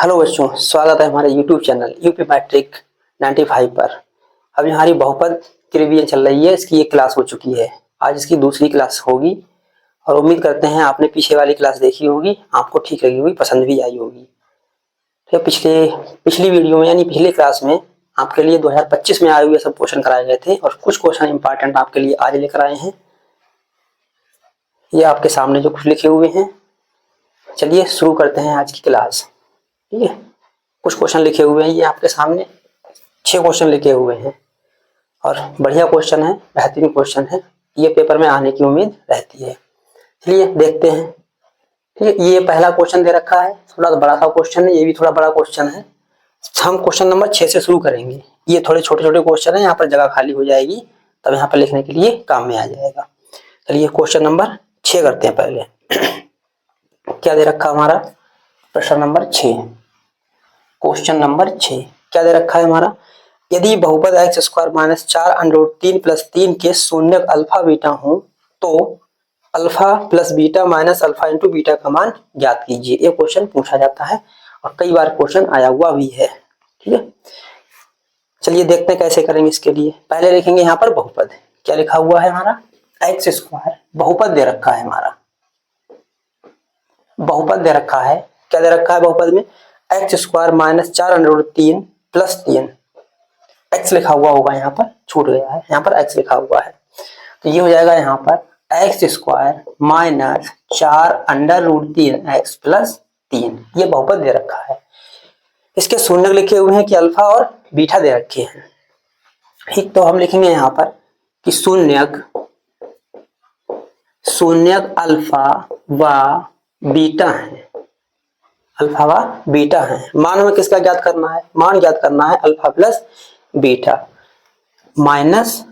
Hello बच्चों, स्वागत है हमारे YouTube चैनल यूपी मैट्रिक 95 पर। अभी हमारी बहुपद की रिवीजन चल रही है। इसकी एक क्लास हो चुकी है, आज इसकी दूसरी क्लास होगी और उम्मीद करते हैं आपने पीछे वाली क्लास देखी होगी, आपको ठीक लगी होगी, पसंद भी आई होगी। तो पिछली वीडियो में यानी पिछली क्लास में आपके लिए 2025 में आए हुए सब क्वेश्चन कराए गए थे और कुछ क्वेश्चन इंपॉर्टेंट आपके लिए आज लेकर आए हैं। ये आपके सामने जो कुछ लिखे हुए हैं, चलिए शुरू करते हैं आज की क्लास। ठीक है, कुछ क्वेश्चन लिखे हुए हैं, ये आपके सामने 6 क्वेश्चन लिखे हुए हैं और बढ़िया क्वेश्चन है, बेहतरीन क्वेश्चन है। ये पेपर में आने की उम्मीद रहती है। चलिए देखते हैं। ठीक है, ये पहला क्वेश्चन दे रखा है, थोड़ा बड़ा सा क्वेश्चन है, ये भी थोड़ा बड़ा क्वेश्चन है। हम क्वेश्चन नंबर 6 से शुरू करेंगे। ये थोड़े छोटे छोटे क्वेश्चन है, यहाँ पर जगह खाली हो जाएगी, तब यहाँ पर लिखने के लिए काम में आ जाएगा। चलिए क्वेश्चन नंबर 6 करते हैं पहले। क्या दे रखा हमारा प्रश्न नंबर 6। क्वेश्चन नंबर 6 क्या दे रखा है हमारा, यदि बहुपद x स्क्वायर माइनस 4√3 प्लस 3 के शून्यक अल्फा बीटा हो तो alpha plus beta minus alpha into beta का मान ज्ञात कीजिए। ये क्वेश्चन पूछा जाता है और कई बार क्वेश्चन आया हुआ भी है। ठीक है, चलिए देखते हैं कैसे करेंगे। इसके लिए पहले लिखेंगे यहाँ पर बहुपद। क्या लिखा हुआ है हमारा, एक्स स्क्वायर बहुपद दे रखा है हमारा, बहुपद दे रखा है। क्या दे रखा है बहुपद में, x square minus 4√3 plus 3। X लिखा हुआ होगा, यहाँ पर छूट गया है, यहाँ पर एक्स लिखा हुआ है, तो ये हो जाएगा यहाँ पर x square minus 4√3 x plus 3। ये बहुपद दे रखा है। इसके शून्यक लिखे हुए हैं कि अल्फा और बीटा दे रखे हैं। ठीक, तो हम लिखेंगे यहाँ पर कि शून्यक अल्फा व बीटा है, अल्फा व बीटा है। मान हमें किसका ज्ञात करना है, मान ज्ञात करना है अल्फा प्लस बीटा, माइनस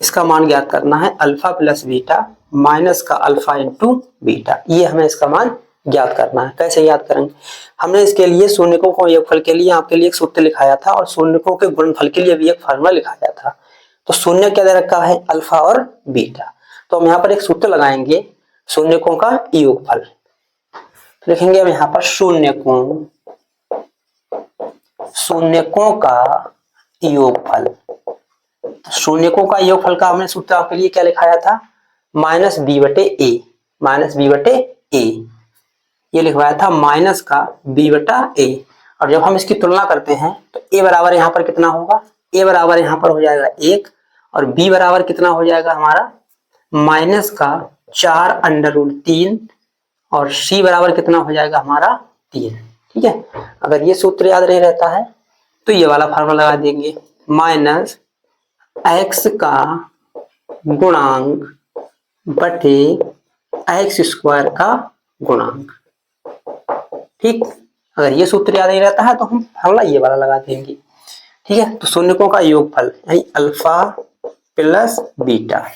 इसका मान ज्ञात करना है अल्फा प्लस बीटा माइनस का अल्फा इंटू बीटा। ये हमें इसका मान ज्ञात करना है। कैसे याद करेंगे, हमने इसके लिए शून्यकों को योगफल के लिए आपके लिए एक सूत्र लिखाया था और शून्यकों के गुणनफल के लिए भी एक फार्मूला लिखाया था। तो शून्य क्या दे रखा है, अल्फा और बीटा। तो हम यहाँ पर एक सूत्र लगाएंगे शून्यकों का योगफल। लिखेंगे हम यहाँ पर शून्यकों का योगफल। शून्यकों का योगफल का हमने सूत्र आपके लिए क्या लिखाया था, माइनस बी बटे ए, माइनस बी बटे ए। ये लिखवाया था माइनस का बी बटा ए। और जब हम इसकी तुलना करते हैं तो ए बराबर यहाँ पर कितना होगा, ए बराबर यहाँ पर हो जाएगा 1 और बी बराबर कितना हो जाएगा हमारा माइनस का 4√3 और सी बराबर कितना हो जाएगा हमारा 3। ठीक है, अगर ये सूत्र याद नहीं रहता है तो ये वाला फार्मूला लगा देंगे, माइनस एक्स का गुणांक बटे एक्स स्क्वायर का गुणांक। ठीक, अगर ये सूत्र याद नहीं रहता है तो हम फार्मूला ये वाला लगा देंगे। ठीक है, तो शून्यकों का योगफल यानी अल्फा प्लस बीटा।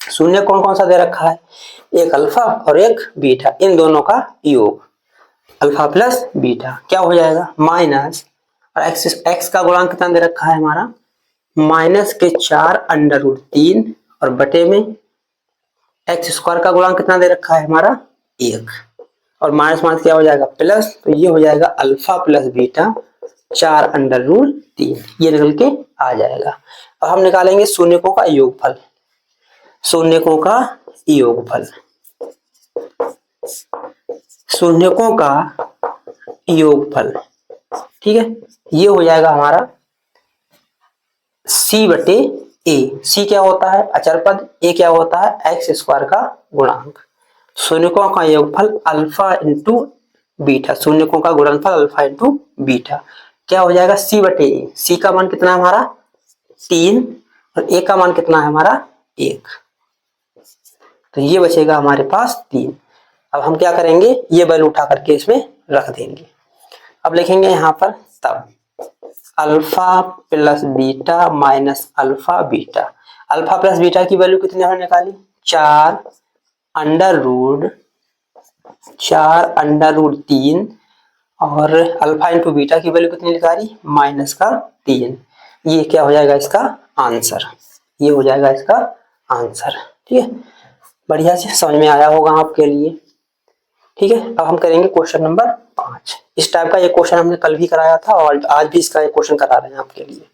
शून्य कौन कौन सा दे रखा है, एक अल्फा और एक बीटा, इन दोनों का योग अल्फा प्लस बीटा क्या हो जाएगा माइनस, और एक्स का गुणांक कितना दे रखा है हमारा माइनस के 4√3 और बटे में एक्स स्क्वायर का गुणांक कितना दे रखा है हमारा 1 और माइनस माइनस क्या हो जाएगा प्लस, तो ये हो जाएगा अल्फा प्लस बीटा 4√3। ये निकल के आ जाएगा। अब हम निकालेंगे शून्यकों का योगफल, शून्यकों का योगफल, शून्यकों का योगफल। ठीक है, ये हो जाएगा हमारा सी बटे ए। सी क्या होता है अचर पद, ए क्या होता है एक्स स्क्वायर का गुणांक। शून्यकों का योगफल अल्फा इंटू बीटा, शून्यकों का गुणनफल अल्फा इंटू बीटा क्या हो जाएगा सी बटे ए। सी का मान कितना है हमारा 3 और ए का मान कितना है हमारा 1, तो ये बचेगा हमारे पास 3। अब हम क्या करेंगे, ये वैल्यू उठा करके इसमें रख देंगे। अब लिखेंगे यहाँ पर तब alpha plus beta minus alpha beta. Alpha plus beta की वैल्यू कितनी हमने निकाली 4√3 और अल्फा इंटू बीटा की वैल्यू कितनी निकाली माइनस का 3। ये क्या हो जाएगा इसका आंसर, ये हो जाएगा इसका आंसर। ठीक है, बढ़िया से समझ में आया होगा आपके लिए। ठीक है, अब हम करेंगे क्वेश्चन नंबर 5। इस टाइप का ये क्वेश्चन हमने कल भी कराया था और आज भी इसका एक क्वेश्चन करा रहे हैं आपके लिए।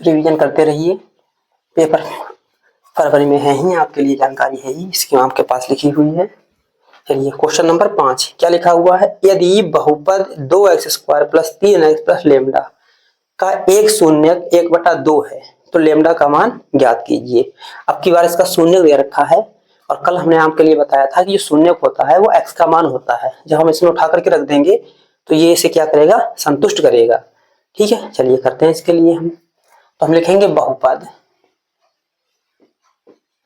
रिवीजन करते रहिए, पेपर फरवरी में है ही, आपके लिए जानकारी है ही, इसकी आपके पास लिखी हुई है। चलिए क्वेश्चन नंबर 5 क्या लिखा हुआ है, यदि बहुपद 2x² plus 3x plus lambda का एक शून्यक 1/2 है तो लेमडा का मान ज्ञात कीजिए। अब की बार इसका शून्यक दे रखा है और कल हमने आपके लिए बताया था कि जो शून्यक होता है वो x का मान होता है। जब हम इसमें उठा करके रख देंगे तो ये इसे क्या करेगा, संतुष्ट करेगा। ठीक है, चलिए करते हैं इसके लिए हम। तो हम लिखेंगे बहुपद,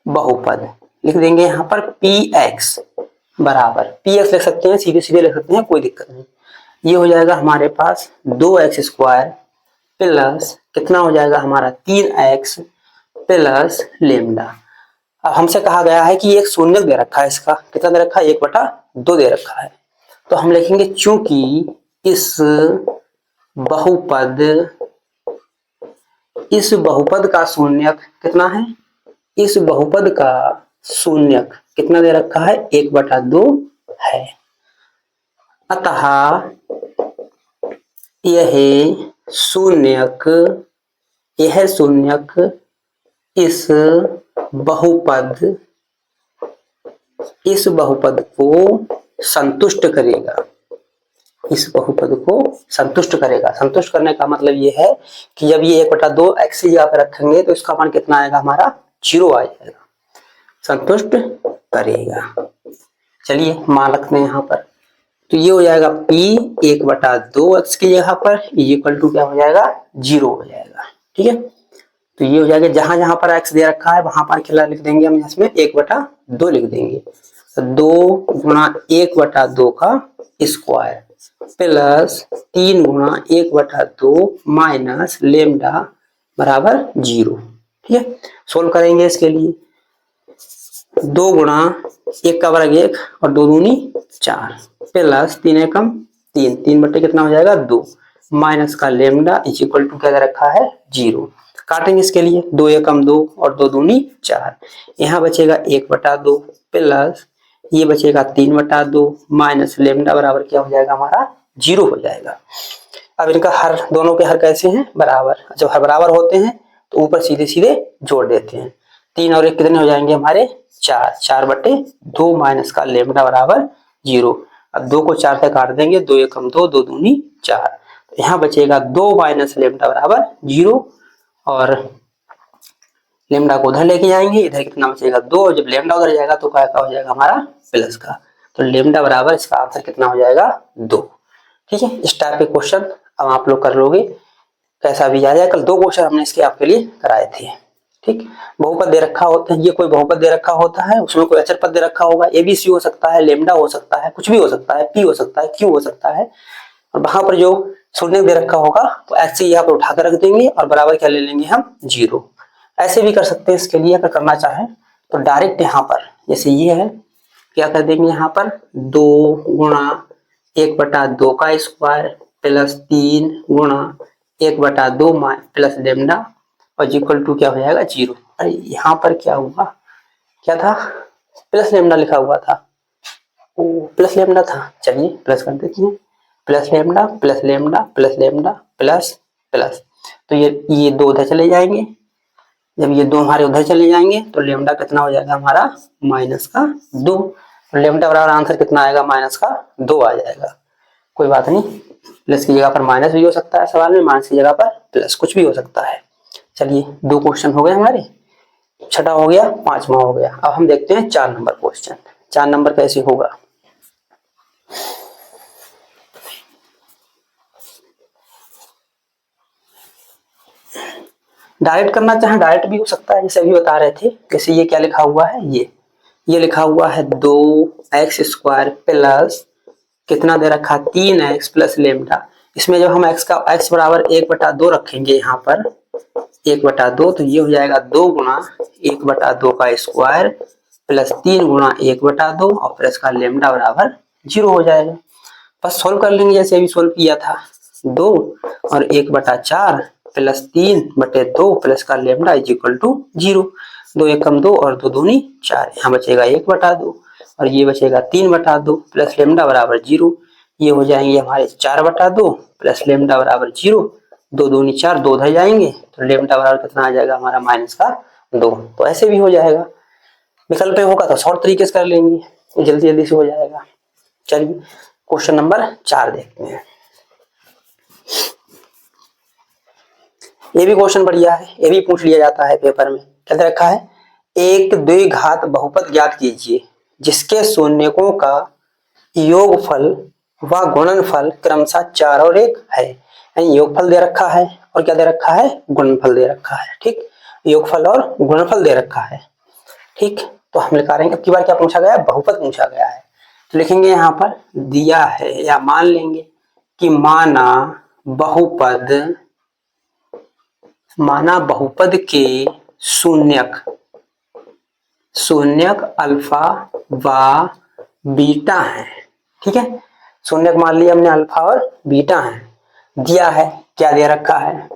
बहुपद लिख देंगे यहाँ पर px बराबर, px लिख सकते हैं, सीधे सीधे लिख सकते हैं, कोई दिक्कत नहीं। ये हो जाएगा हमारे पास 2x² प्लस कितना हो जाएगा हमारा 3x प्लस लेमडा। अब हमसे कहा गया है कि एक शून्यक दे रखा है, इसका कितना दे रखा है, 1/2 दे रखा है। तो हम लिखेंगे चूंकि इस बहुपद का शून्यक कितना है, इस बहुपद का शून्यक कितना दे रखा है, 1/2 है। अतः यह शून्यक इस बहुपद को संतुष्ट करेगा, इस बहुपद को संतुष्ट करेगा। संतुष्ट करने का मतलब ये है कि जब ये 1/2 x यहाँ पे रखेंगे तो इसका मान कितना आएगा, हमारा 0 आ जाएगा, संतुष्ट करेगा। चलिए मान रखते हैं यहाँ पर, तो ये हो जाएगा p 1/2 x की जगह पर इक्वल टू क्या हो जाएगा, 0 हो जाएगा। ठीक है, तो ये हो जाएगा, जहां जहां पर x दे रखा है वहां पर क्या लिख देंगे हम, इसमें 1/2 लिख देंगे। तो 2 गुणा 1/2 का स्क्वायर प्लस 3 गुणा 1/2 माइनस लेमडा बराबर 0। ठीक है, सोल्व करेंगे इसके लिए। 2 गुणा 1 का वर्ग 1 और 2 दूनी 4 प्लस 3 एकम 3, 3 बटे कितना हो जाएगा 2 माइनस का लेमडा इक्वल टू क्या दे रखा है 0। काटेंगे इसके लिए, 2 एकम 2 और 2 दूनी 4, यहाँ बचेगा 1/2 प्लस ये बचेगा 3/2 माइनस लेमडा बराबर क्या हो जाएगा हमारा 0 हो जाएगा। अब इनका हर, दोनों के हर कैसे हैं, बराबर। जब हर बराबर होते हैं तो ऊपर सीधे सीधे जोड़ देते हैं। 3 और 1 कितने हो जाएंगे हमारे 4, 4/2 माइनस का लेमडा बराबर 0। अब 2 को 4 से काट देंगे, 2 एकम 2, 2 दूनी 4, यहाँ बचेगा 2 माइनस लेमडा बराबर 0 और लेमडा को उधर लेके जाएंगे, इधर कितना बचेगा 2, जब लेमडा उधर जाएगा तो क्या हो जाएगा हमारा प्लस का, तो लेमडा बराबर इसका आंसर कितना हो जाएगा 2। ठीक है, इस टाइप के क्वेश्चन अब आप लोग कर लोगे, कैसा भी आ जाए। कल 2 क्वेश्चन हमने इसके आपके लिए कराए थे। ठीक, बहुपद दे रखा होता है, ये कोई बहुपद दे रखा होता है, उसमें कोई अचर पद दे रखा होगा, ABC हो सकता है, लेमडा हो सकता है, कुछ भी हो सकता है, P हो सकता है, Q हो सकता है, और वहां पर जो शून्य दे रखा होगा तो ऐसे यहाँ पर उठाकर रख देंगे और बराबर क्या ले लेंगे हम 0। ऐसे भी कर सकते हैं, इसके लिए अगर करना चाहें तो डायरेक्ट यहाँ पर जैसे ये है क्या कर देंगे, यहाँ पर 2 गुणा 1/2 का स्क्वायर प्लस 3 गुणा 1/2 प्लस लेमडा और इक्वल टू क्या हो जाएगा 0। अरे यहाँ पर क्या हुआ, क्या था, प्लस लेमडा लिखा हुआ था, ओ प्लस लेमडा था, चलिए प्लस कर देते हैं, plus lambda plus lambda plus lambda plus plus, तो ये 2 उधर चले जाएंगे, जब ये 2 हमारे उधर चले जाएंगे तो लेमडा कितना हो जाएगा हमारा माइनस का 2, लेमडा बराबर आंसर कितना आएगा माइनस का 2 आ जाएगा। कोई बात नहीं, प्लस की जगह पर माइनस भी हो सकता है सवाल में, माइनस की जगह पर प्लस, कुछ भी हो सकता है। चलिए 2 क्वेश्चन हो गए हमारे, 6ठा हो गया, 5वां हो गया। अब हम देखते हैं 4 नंबर क्वेश्चन। 4 नंबर कैसे होगा, डायरेक्ट करना चाहे डायरेक्ट भी हो सकता है, जैसे अभी बता रहे थे। जैसे ये क्या लिखा हुआ है, ये लिखा हुआ है 2x² प्लस कितना दे रखा 3x प्लस लेमडा। इसमें जब हम x बराबर 1/2 रखेंगे, यहाँ पर 1/2, तो ये हो जाएगा 2 गुणा 1/2 का स्क्वायर प्लस 3 गुणा 1/2 और प्लस का लेमडा बराबर 0 हो जाएगा। बस सोल्व कर लेंगे जैसे अभी सोल्व किया था। 2 और 1/4 प्लस 3/2 प्लस का लेमडा इज इक्वल टू 0। 2 1 कम 2 और 2 दूनी 4, यहाँ बचेगा 1/2 और ये बचेगा 3/2 प्लस लेमडा बराबर 0। ये हो जाएंगे हमारे 4/2 प्लस लेमडा बराबर 0। 2 दूनी 4, 2 उधर जाएंगे तो लेमडा बराबर कितना आ जाएगा हमारा -2। तो ऐसे भी हो जाएगा। विकल्प में होगा तो शॉर्ट तरीके से कर लेंगे, जल्दी जल्दी से हो जाएगा। चलिए क्वेश्चन नंबर 4 देखते हैं। ये भी क्वेश्चन बढ़िया है, ये भी पूछ लिया जाता है पेपर में। क्या दे रखा है, एक द्विघात बहुपद ज्ञात कीजिए जिसके शून्यकों का योगफल व गुणनफल क्रमशः 4 और 1 है। यानी योगफल दे रखा है और क्या दे रखा है, गुणनफल दे रखा है। ठीक, योगफल और गुणनफल दे रखा है। ठीक, तो हम लिखा रहे हैं अब की बार क्या पूछा गया है, बहुपद पूछा गया है। तो लिखेंगे यहाँ पर दिया है या मान लेंगे कि माना बहुपद के शून्यक अल्फा व बीटा है। ठीक है, शून्यक मान लिया हमने अल्फा और बीटा है। दिया है, क्या दे रखा है,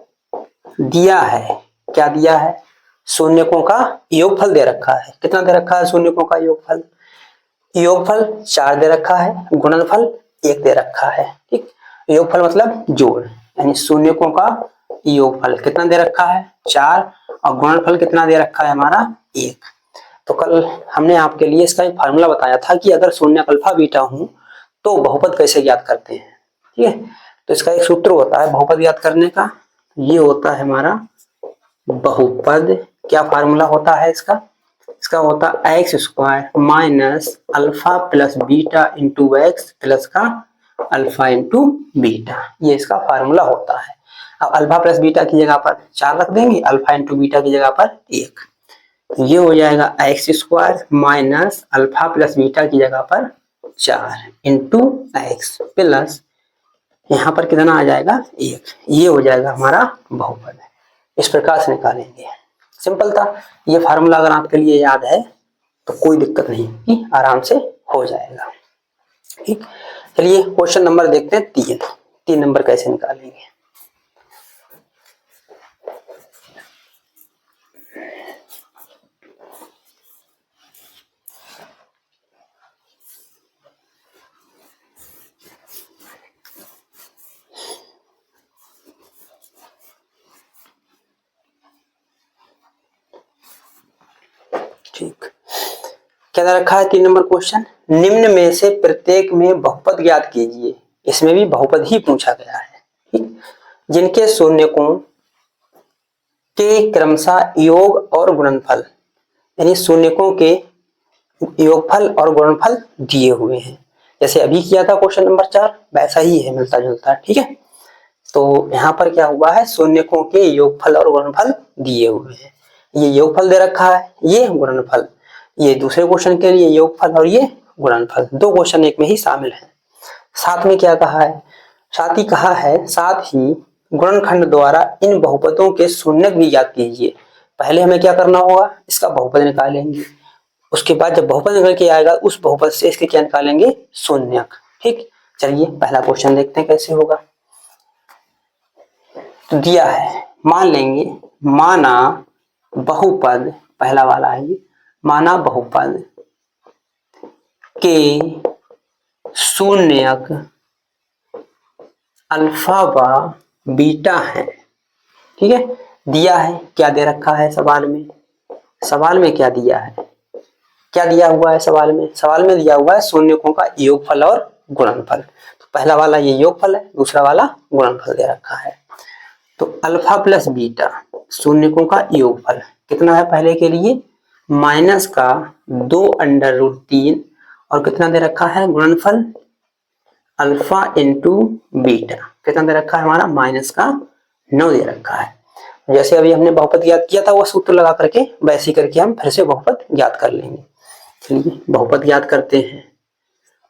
दिया है, क्या दिया है, शून्यकों का योगफल दे रखा है। कितना दे रखा है शून्यकों का योगफल, योगफल 4 दे रखा है, गुणनफल 1 दे रखा है। ठीक, योगफल मतलब जोड़, यानी शून्यकों का योगफल कितना दे रखा है 4 और गुणनफल कितना दे रखा है हमारा 1। तो कल हमने आपके लिए इसका एक फार्मूला बताया था कि अगर शून्यक अल्फा बीटा हो तो बहुपद कैसे ज्ञात करते हैं। ठीक है, तो इसका एक सूत्र होता है बहुपद ज्ञात करने का, ये होता है हमारा बहुपद। क्या फार्मूला होता है इसका, इसका होता है x² minus alpha plus beta into x plus का अल्फा इंटू बीटा, ये इसका फार्मूला होता है। अब अल्फा प्लस बीटा की जगह पर 4 रख देंगे, अल्फा इंटू बीटा की जगह पर 1, ये हो जाएगा x² minus alpha plus beta की जगह पर 4 इंटू x प्लस यहाँ पर कितना आ जाएगा 1, ये हो जाएगा हमारा बहुपद। इस प्रकार से निकालेंगे, सिंपल था। ये फार्मूला अगर आपके लिए याद है तो कोई दिक्कत नहीं कि आराम से हो जाएगा। ठीक, चलिए क्वेश्चन नंबर देखते हैं 3 नंबर कैसे निकालेंगे। ठीक, क्या दे रखा है 3 नंबर क्वेश्चन, निम्न में से प्रत्येक में बहुपद ज्ञात कीजिए। इसमें भी बहुपद ही पूछा गया है। ठीक, जिनके शून्यकों के क्रमशः योग और गुणनफल, यानी शून्यकों के योगफल और गुणनफल दिए हुए हैं। जैसे अभी किया था क्वेश्चन नंबर 4 वैसा ही है, मिलता जुलता। ठीक है, तो यहाँ पर क्या हुआ है, शून्यकों के योगफल और गुणनफल दिए हुए हैं। ये योगफल दे रखा है, ये गुणनफल, ये दूसरे क्वेश्चन के लिए योगफल और ये गुणनफल, 2 क्वेश्चन एक में ही शामिल है। साथ में क्या कहा है, साथ ही कहा है साथ ही गुणनखंड द्वारा इन बहुपदों के शून्यक भी ज्ञात कीजिए। पहले हमें क्या करना होगा, इसका बहुपद निकालेंगे, उसके बाद जब बहुपद निकल के आएगा उस बहुपद से इसके क्या निकालेंगे, शून्यक। ठीक, चलिए पहला क्वेश्चन देखते हैं कैसे होगा। तो दिया है, मान लेंगे माना बहुपद, पहला वाला है ये, माना बहुपद के शून्यक अल्फा व बीटा है। ठीक है, दिया है, क्या दे रखा है सवाल में, सवाल में क्या दिया है, क्या दिया हुआ है सवाल में दिया हुआ है शून्यकों का योगफल और गुणनफल। तो पहला वाला ये योगफल है, दूसरा वाला गुणनफल दे रखा है। तो अल्फा प्लस बीटा शून्यकों का योगफल कितना है पहले के लिए, माइनस का 2√3 और कितना दे रखा है गुणनफल, अल्फा इंटू बीटा कितना दे रखा है हमारा, -9 दे रखा है। जैसे अभी हमने बहुपद ज्ञात किया था वो सूत्र लगा करके वैसे करके हम फिर से बहुपद ज्ञात कर लेंगे। चलिए बहुपद ज्ञात करते हैं।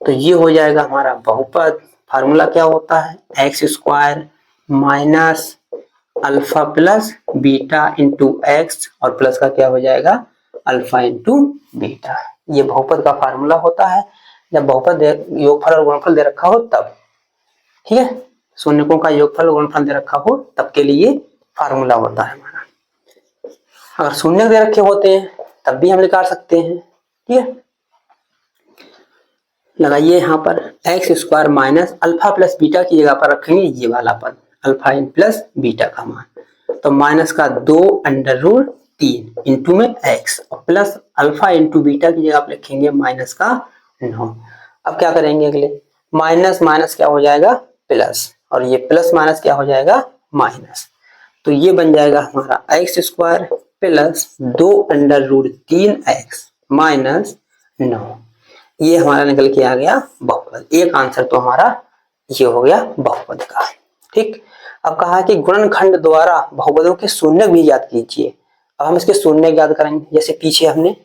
तो ये हो जाएगा हमारा बहुपद, फार्मूला क्या होता है, x² minus alpha plus beta into x और प्लस का क्या हो जाएगा अल्फा इंटू बीटा। ये बहुपद का फार्मूला होता है जब बहुपद योगफल और गुणनफल दे रखा हो तब। ठीक है, शून्यकों का योगफल और गुणनफल दे रखा हो तब के लिए फार्मूला होता है हमारा। अगर शून्य दे रखे होते हैं तब भी हम निकाल सकते हैं। ठीक है, लगाइए यहाँ पर x square minus alpha plus beta की जगह पर रखेंगे ये वाला पद अल्फा इन प्लस बीटा का मान, तो माइनस का 2 अंडर रूट 3 इंटू में एक्स और प्लस अल्फा इंटू बीटा की जगह आप लिखेंगे माइनस का 9। अब क्या करेंगे अगले, माइनस माइनस क्या हो जाएगा प्लस, और ये प्लस माइनस क्या हो जाएगा माइनस, तो ये बन जाएगा हमारा x square plus 2 under root 3 x minus 9। ये हमारा निकल के आ गया बहुपद। एक आंसर तो हमारा ये हो गया बहुपद का। ठीक, अब कहा कि गुणनखंड द्वारा बहुपदों के शून्य भी ज्ञात कीजिए। अब हम इसके शून्य ज्ञात करेंगे, जैसे पीछे हमने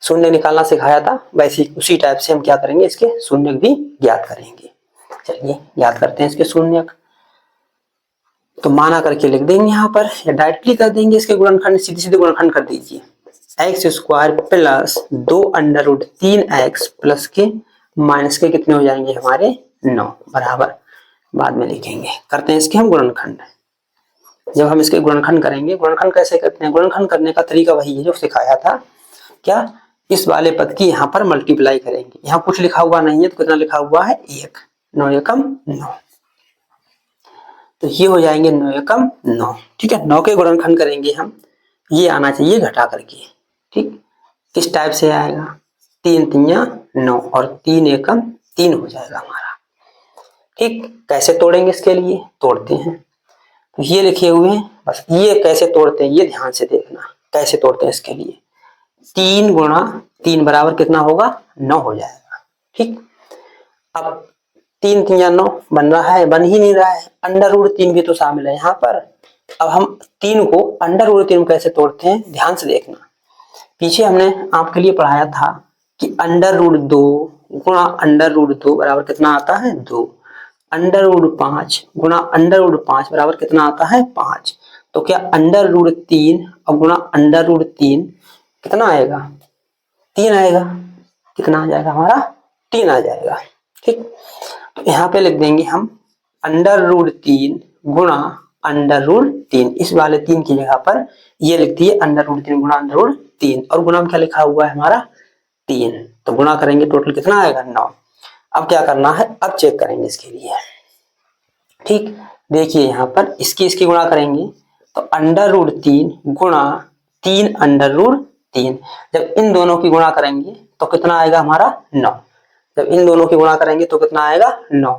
शून्य निकालना सिखाया था वैसे उसी टाइप से हम क्या करेंगे, इसके शून्य भी ज्ञात करेंगे। चलिए ज्ञात करते हैं इसके शून्य। तो माना करके लिख देंगे यहाँ पर या डायरेक्टली कर देंगे इसके गुणनखंड, सीधे सीधे गुणनखंड कर दीजिए। X square plus 2 under root 3 x plus के माइनस के कितने हो जाएंगे हमारे 9 बराबर, बाद में लिखेंगे। करते हैं इसके हम गुणनखंड। जब हम इसके गुणनखंड करेंगे, गुणनखंड कैसे करते हैं, गुणनखंड करने का तरीका वही है जो सिखाया था। क्या, इस वाले पद की यहाँ पर मल्टीप्लाई करेंगे। यहाँ कुछ लिखा हुआ नहीं है तो कितना लिखा हुआ है 1, 9 एकम 9, तो ये हो जाएंगे 9 एकम 9। ठीक है, 9 के गुणनखंड करेंगे हम, ये आना चाहिए घटा करके। ठीक, किस टाइप से आएगा, 3 तिया 9 और 3 एकम 3 हो जाएगा हमारा। ठीक, कैसे तोड़ेंगे इसके लिए, तोड़ते हैं तो ये लिखे हुए हैं, बस ये कैसे तोड़ते हैं ये ध्यान से देखना कैसे तोड़ते हैं इसके लिए। 3 गुणा 3 बराबर कितना होगा 9 हो जाएगा। ठीक, अब 3 तिया 9 बन रहा है, बन ही नहीं रहा है, अंडर रूट 3 भी तो शामिल है यहाँ पर। अब हम 3 को अंडर रूट 3 कैसे तोड़ते हैं ध्यान से देखना। पीछे हमने आपके लिए पढ़ाया था कि अंडर रूट 2 गुणा अंडर रूट 2 बराबर कितना आता है 2, अंडर रूट 5 गुणा अंडर रूट 5 बराबर कितना आता है 5। तो क्या अंडर रूट 3 और गुणा अंडर रूट 3 कितना आएगा 3 आएगा, कितना आ जाएगा हमारा 3 आ जाएगा। ठीक, तो यहाँ पे लिख देंगे हम अंडर रूट 3 गुणा अंडर रूट 3, इस वाले 3 की जगह पर ये लिख दिए अंडर रूट 3 गुणा अंडर रूट 3, और गुणा में क्या लिखा हुआ है हमारा 3, तो गुणा करेंगे टोटल कितना आएगा 9। अब क्या करना है, अब चेक करेंगे इसके लिए। ठीक, देखिए यहाँ पर इसकी गुणा करेंगे तो अंडर रूट 3 गुणा 3 अंडर रूट 3, जब इन दोनों की गुणा करेंगे तो कितना आएगा हमारा 9, जब इन दोनों की गुणा करेंगे तो कितना आएगा 9,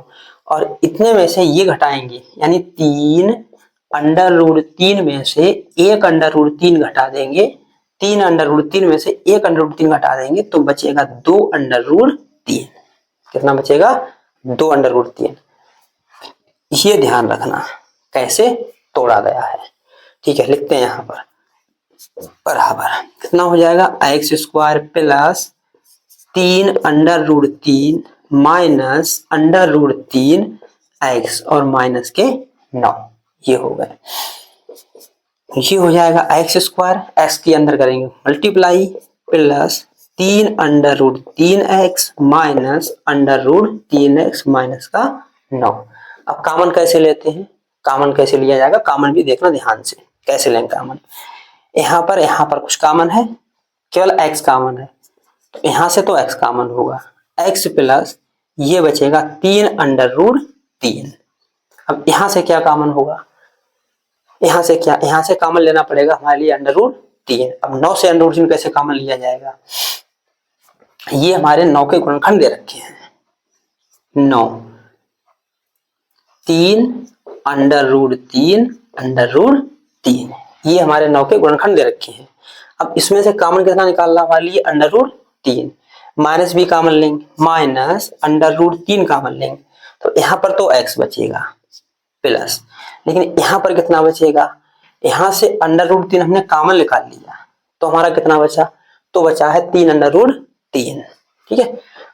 और इतने में से ये घटाएंगे यानी 3 अंडर रूट 3 में से 1 अंडर रूट 3 घटा देंगे, 3 अंडर रूट 3 में से 1 अंडर रूट 3 घटा देंगे तो बचेगा 2 अंडर रूट 3। कितना बचेगा 2 अंडर रूट 3। ये ध्यान रखना कैसे तोड़ा गया है। ठीक है, लिखते हैं यहाँ पर बराबर कितना हो जाएगा x square plus 3 under root 3 minus under root 3 x और माइनस के 9, ये हो गए। ये हो जाएगा एक्स स्क्वायर, एक्स के अंदर करेंगे multiply plus 3 under root 3 x minus under root 3 x minus का 9। अब कामन कैसे लेते हैं, कामन कैसे लिया जाएगा, कामन भी देखना ध्यान से कैसे लेंगे कामन। यहाँ पर कुछ कामन है, केवल एक्स कामन है, तो यहाँ से तो एक्स कामन होगा, एक्स प्लस ये बचेगा 3 अंडर रूट 3। अब यहाँ से क्या कामन होगा, यहाँ से कामन लेना पड़ेगा हमारे लिए अंडर रूट 3। अब 9 से अंडर रूट 3 कैसे कामन लिया जाएगा, ये हमारे 9 के गुणनखंड दे रखे हैं, 9 3 अंडर रूट 3 अंडर रूट 3, ये हमारे 9 के गुणनखंड दे रखे हैं। अब इसमें से कामन कितना निकालना हमारे लिए अंडर रूट 3, माइनस भी कामन लेंगे, माइनस अंडर रूट 3 कामन लेंगे, तो यहाँ पर तो x बचेगा प्लस, लेकिन यहाँ पर कितना बचेगा, यहाँ से अंडर रूट 3 हमने कामन निकाल लिया तो हमारा कितना बचा, तो बचा है 3 अंडर रूट 3। ठीक है,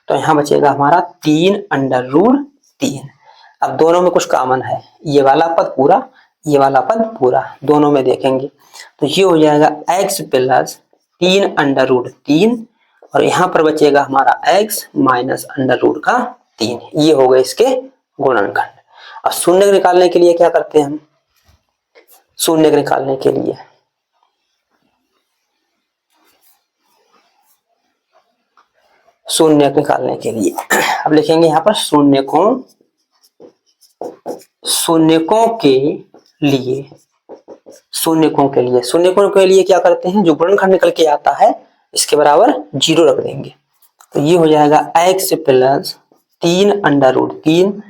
तो यहाँ बचेगा हमारा 3 अंडर रूट 3। अब दोनों में कुछ कामन है, ये वाला पद पूरा, ये वाला पद पूरा, दोनों में देखेंगे तो ये हो जाएगा x प्लस 3 अंडर रूट 3 और यहाँ पर बचेगा हमारा x माइनस अंडर रूट का 3। ये हो गए इसके गुणनखंड। अब शून्य निकालने के लिए क्या करते हैं हम? शून्य निकालने के लिए अब लिखेंगे यहाँ पर शून्यकों के लिए क्या करते हैं? जो गुणनखंड निकल के आता है इसके बराबर 0 रख देंगे। तो ये हो जाएगा x प्लस 3 अंडर रूट 3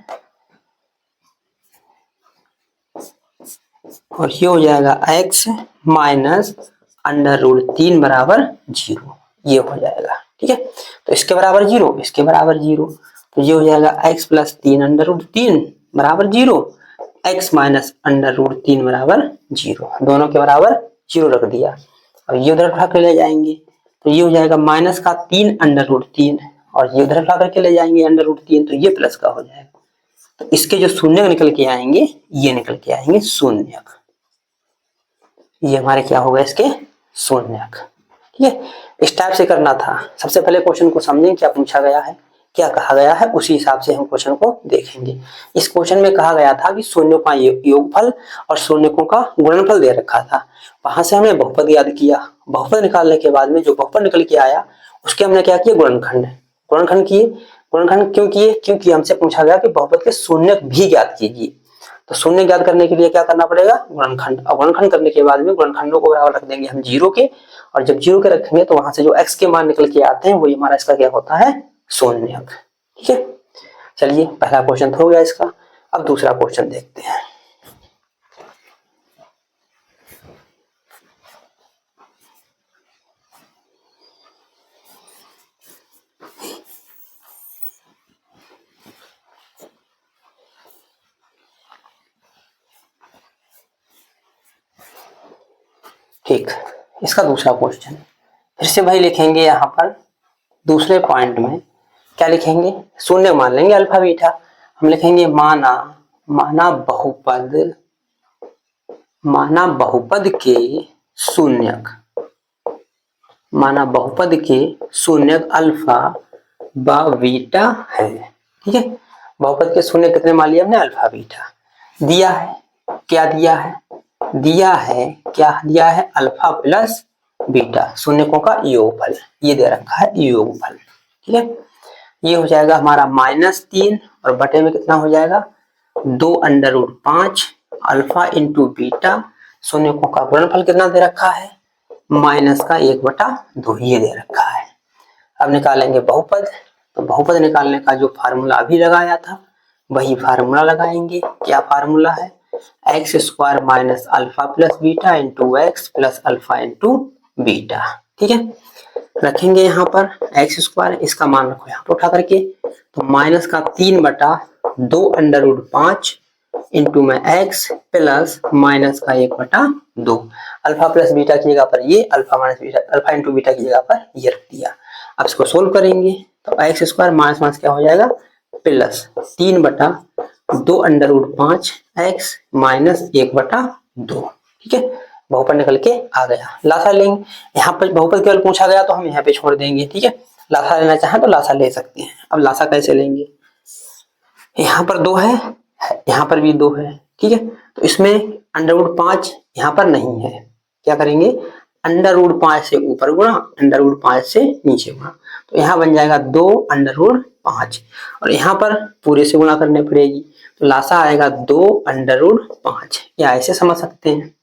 और ये हो जाएगा x माइनस अंडर रूट 3 बराबर 0। ये हो जाएगा, ठीक है। तो इसके बराबर 0, इसके बराबर 0, तो ये हो जाएगा x प्लस 3 अंडर रूट 3 बराबर 0, x माइनस अंडर रूट 3 बराबर 0। दोनों के बराबर 0 रख दिया। और ये उधर उठा कर ले जाएंगे तो ये हो जाएगा माइनस का 3 अंडर रूट 3 और ये उधर उठा करके ले जाएंगे अंडर रूट 3, तो ये प्लस का हो जाएगा। तो इसके जो शून्य निकल के आएंगे ये निकल के आएंगे शून्यक। ये हमारे क्या होगा? इसके शून्यक, ठीक है। इस टाइप से करना था। सबसे पहले क्वेश्चन को समझें, क्या पूछा गया है, क्या कहा गया है, उसी हिसाब से हम क्वेश्चन को देखेंगे। इस क्वेश्चन में कहा गया था कि शून्यों का योगफल और शून्यकों का गुणनफल दे रखा था। वहां से हमने बहुपद याद किया। बहुपद निकालने के बाद में जो बहुपद निकल के आया उसके हमने क्या किया? गुणनखंड किए। गुणनखंड क्यों किए? क्योंकि हमसे पूछा गया कि बहुपद के शून्यक भी ज्ञात कीजिए। तो शून्य ज्ञात करने के लिए क्या करना पड़ेगा? गुणनखंड। और गुणनखंड करने के बाद में गुणनखंडों को बराबर रख देंगे हम 0 के, और जब 0 के रखेंगे तो वहां से जो x के मान निकल के आते हैं वही हमारा इसका क्या होता है? शून्यक, ठीक है। चलिए, पहला क्वेश्चन हो गया इसका। अब दूसरा क्वेश्चन देखते हैं। ठीक, इसका दूसरा क्वेश्चन फिर से भाई लिखेंगे। यहाँ पर दूसरे पॉइंट में क्या लिखेंगे? शून्य मान लेंगे अल्फा बीटा। हम लिखेंगे माना बहुपद के शून्यक अल्फा व बीटा है, ठीक है। बहुपद के शून्य कितने मान लिया हमने? Alpha beta. दिया है, क्या दिया है? क्या दिया है? अल्फा प्लस बीटा, शून्यकों का योगफल। ये दे रखा है योगफल, ठीक है। ये हो जाएगा हमारा -3 और बटे में कितना हो जाएगा? 2 under root 5 alpha into beta. शून्यकों का गुणनफल कितना दे रखा है? -1/2 ये दे रखा है। अब निकालेंगे बहुपद। तो बहुपद निकालने का जो फार्मूला अभी लगाया था वही फार्मूला लगाएंगे। क्या फार्मूला है? x² minus alpha plus beta into x plus alpha into beta, ठीक है। रखेंगे यहाँ पर x², इसका मान रखो यहाँ पर उठा करके, तो माइनस का 3/2 अंडर रूट 5 इंटू में x प्लस माइनस का 1/2। अल्फा प्लस बीटा की जगह पर ये, अल्फा इंटू बीटा की जगह पर ये रख दिया। अब इसको सोल्व करेंगे तो x² माइनस क्या हो जाएगा? Plus 3/2 under root 5 x minus 1/2, ठीक है। बहुपद निकल के आ गया। लासा लेंगे। यहाँ पर बहुपद केवल पूछा गया तो हम यहाँ पे छोड़ देंगे, ठीक है। लासा लेना चाहें तो लासा ले सकते हैं। अब लासा कैसे लेंगे? यहाँ पर 2 है, यहाँ पर भी 2 है, ठीक है। तो इसमें अंडर रूट 5 यहाँ पर नहीं है। क्या करेंगे? अंडर रूट 5 से ऊपर गुणा, अंडर रूट 5 से नीचे गुणा। तो यहाँ बन जाएगा 2 अंडर रूट 5 और यहाँ पर पूरे से गुणा करने पड़ेगी। तो लासा आएगा 2 अंडर रूट 5। या ऐसे समझ सकते हैं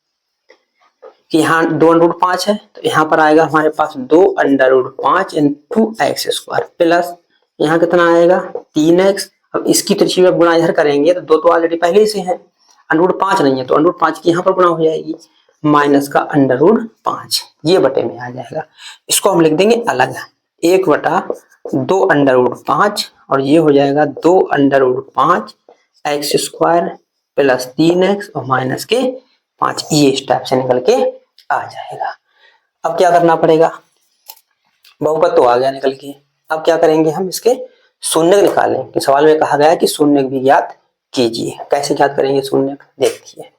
कि यहाँ 2 अंडर रूट 5 है तो यहाँ पर आएगा हमारे पास 2 under root 5 into x² plus यहाँ कितना आएगा? 3x। अब इसकी तिरछी में गुणा इधर करेंगे तो 2 तो ऑलरेडी पहले से है, अंडर रूट 5 नहीं है तो अंडर रूट 5 की यहाँ पर गुणा हो जाएगी, माइनस का अंडर रूट 5 ये बटे में आ जाएगा। इसको हम लिख देंगे अलग, 1/2 अंडर रूट 5 और ये हो जाएगा 2 under root 5 x² plus 3x और माइनस के 5। ये इस टाइप से निकल के आ जाएगा। अब क्या करना पड़ेगा? बहुपद तो आ गया निकल के। अब क्या करेंगे? हम इसके शून्यक निकालें कि सवाल में कहा गया है कि शून्यक भी ज्ञात कीजिए। कैसे ज्ञात करेंगे शून्यक? देखिए,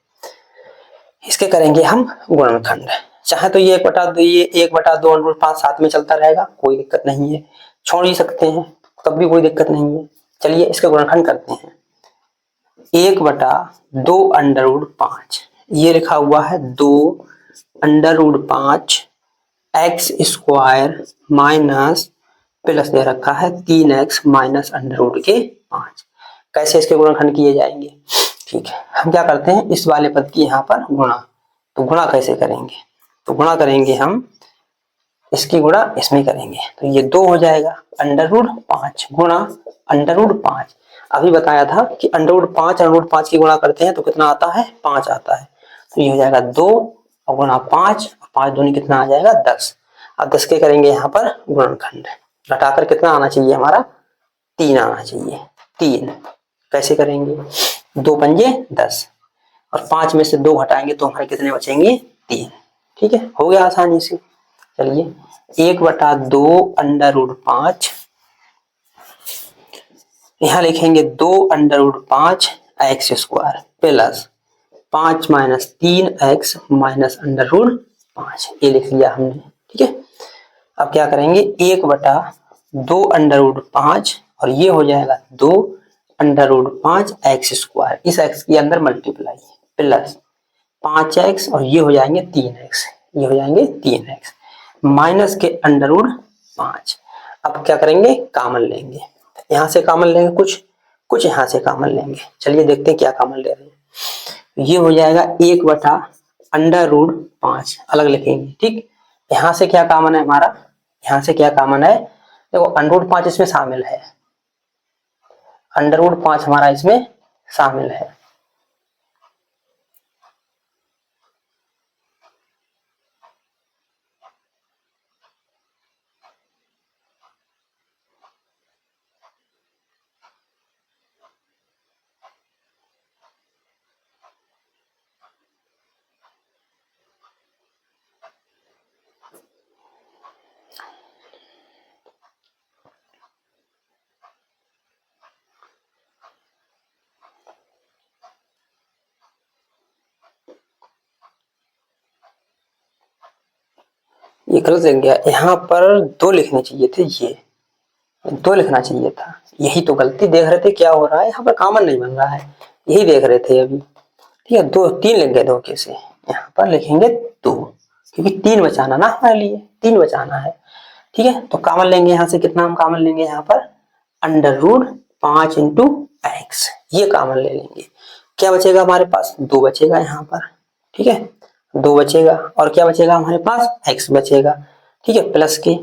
इसके करेंगे हम गुणनखंड। चाहे तो ये 1/2 ये 1/2 √5 साथ में चलता रहेगा, कोई दिक्कत नहीं है, छोड़ ही सकते हैं तब भी कोई दिक्कत नहीं है। चलिए इसके गुणनखंड करते हैं। 1/2 √5 ये लिखा हुआ है 2 √5 x स्क्वायर माइनस प्लस दे रखा है 3x माइनस √5। कैसे इसके गुणनखंड किए जाएंगे? ठीक है, हम क्या करते हैं, इस वाले पद की यहाँ पर गुणा, तो गुणा कैसे करेंगे? तो गुणा करेंगे हम, इसकी गुणा इसमें करेंगे तो ये 2 हो जाएगा √5 गुणा √5। अभी बताया था कि √5 की गुणा करते हैं तो कितना आता है, 5 आता है। तो ये हो जाएगा 2 और गुणा 5, 5 दूनी कितना आ जाएगा 10। अब 10 के करेंगे यहाँ पर गुणनखंड, घटाकर कितना आना चाहिए हमारा, 3 आना चाहिए। 3 कैसे करेंगे, 2 पंजे 10 और 5 में से 2 घटाएंगे तो हमारे कितने बचेंगे, 3। ठीक है, हो गया आसानी से। चलिए 1/2 √5 यहाँ लिखेंगे 2 √5 x square plus 5 minus 3x minus √5 ये लिख लिया हमने। ठीक है, अब क्या करेंगे, 1/2 √5 और ये हो जाएगा 2 √5 x स्क्वायर, इस x के अंदर मल्टीप्लाई प्लस 5x और ये हो जाएंगे 3x, ये हो जाएंगे 3x माइनस के √5। अब क्या करेंगे, कामन लेंगे, यहाँ से कामन लेंगे कुछ यहाँ से कामन लेंगे। चलिए देखते हैं क्या कामन ले रहे हैं। ये हो जाएगा 1/√5 अलग लिखेंगे। ठीक, यहाँ से क्या कामन है हमारा, यहाँ से क्या कामन है, देखो √5 इसमें शामिल है, √5 हमारा इसमें शामिल है। ये गलत लिख गया, यहाँ पर 2 लिखने चाहिए थे, ये 2 लिखना चाहिए था, यही तो गलती देख रहे थे क्या हो रहा है, यहाँ पर कामन नहीं बन रहा है, यही देख रहे थे अभी। ठीक है, 2 3 लिख गए धोखे से, यहाँ पर लिखेंगे 2 क्योंकि 3 बचाना ना हमारे लिए, 3 बचाना है। ठीक है, तो कामन लेंगे, यहाँ से कितना हम कामन लेंगे, यहाँ पर √5 × x ये कामन ले लेंगे। क्या बचेगा हमारे पास, 2 बचेगा यहाँ पर। ठीक है, 2 बचेगा और क्या बचेगा हमारे पास, x बचेगा। ठीक है, प्लस के